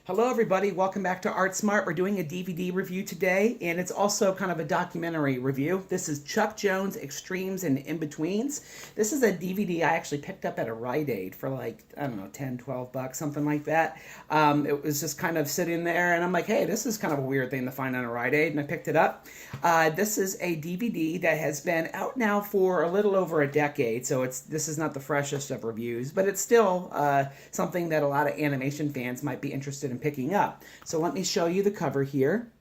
Hello everybody, welcome back to Art Smart. We're doing a DVD review today, and it's also kind of a documentary review. This is Chuck Jones Extremes and InBetweens. This is a DVD I actually picked up at a Rite Aid for like, I don't know, 10, 12 bucks, something like that. It was just kind of sitting there, and I'm like, hey, this is kind of a weird thing to find on a Rite Aid, and I picked it up. This is a DVD that has been out now for a little over a decade, so this is not the freshest of reviews, but it's still something that a lot of animation fans might be interested in picking up. So let me show you the cover here.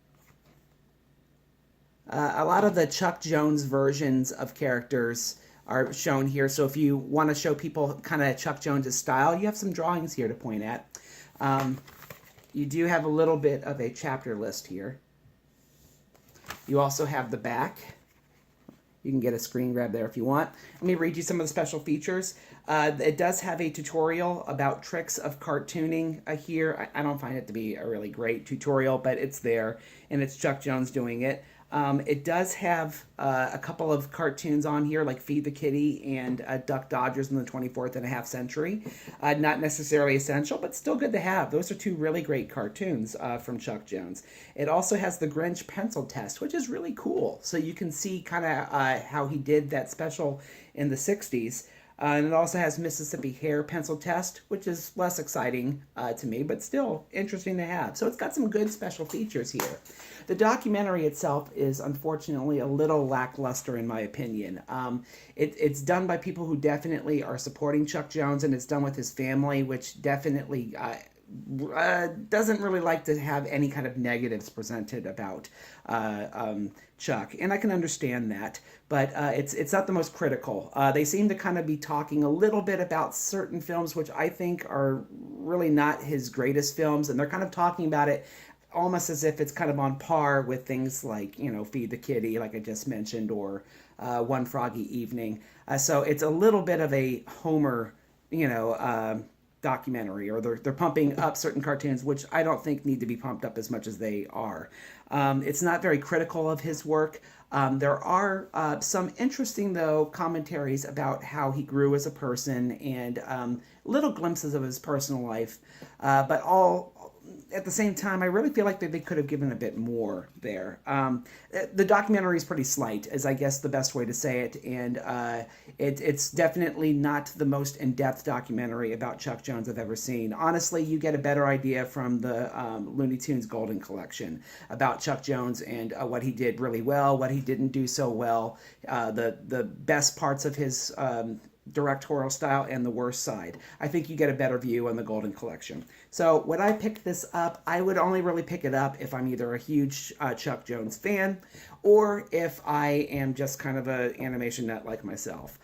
A lot of the Chuck Jones versions of characters are shown here. So if you want to show people kind of Chuck Jones's style, you have some drawings here to point at. You do have a little bit of a chapter list here. You also have the back. You can get a screen grab there if you want. Let me read you some of the special features. It does have a tutorial about tricks of cartooning here. I don't find it to be a really great tutorial, but it's there, and it's Chuck Jones doing it. It does have a couple of cartoons on here, like Feed the Kitty and Duck Dodgers in the 24th and a half century. Not necessarily essential, but still good to have. Those are two really great cartoons from Chuck Jones. It also has the Grinch pencil test, which is really cool. So you can see kind of how he did that special in the 60s. And it also has Mississippi Hair pencil test, which is less exciting to me, but still interesting to have. So it's got some good special features here. The documentary itself is unfortunately a little lackluster in my opinion. It's done by people who definitely are supporting Chuck Jones, and it's done with his family, which definitely doesn't really like to have any kind of negatives presented about Chuck, and I can understand that, but it's not the most critical. They seem to kind of be talking a little bit about certain films which I think are really not his greatest films, and they're kind of talking about it almost as if it's kind of on par with things like, you know, Feed the Kitty, like I just mentioned, or One Froggy Evening. So it's a little bit of a Homer, you know, documentary, or they're pumping up certain cartoons, which I don't think need to be pumped up as much as they are. It's not very critical of his work. There are some interesting, though, commentaries about how he grew as a person, and little glimpses of his personal life, but all at the same time, I really feel like they could have given a bit more there. The documentary is pretty slight, is I guess the best way to say it, and it's definitely not the most in-depth documentary about Chuck Jones I've ever seen. Honestly, you get a better idea from the Looney Tunes Golden Collection about Chuck Jones and what he did really well, what he didn't do so well, the best parts of his directorial style and the worst side. I think you get a better view on the Golden Collection. So when I picked this up, I would only really pick it up if I'm either a huge Chuck Jones fan, or if I am just kind of an animation nut like myself.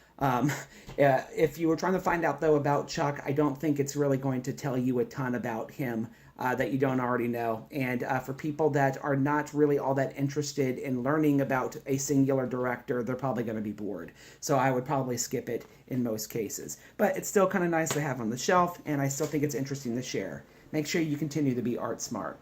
If you were trying to find out, though, about Chuck, I don't think it's really going to tell you a ton about him that you don't already know. And for people that are not really all that interested in learning about a singular director, they're probably going to be bored. So I would probably skip it in most cases. But it's still kind of nice to have on the shelf, and I still think it's interesting to share. Make sure you continue to be art smart.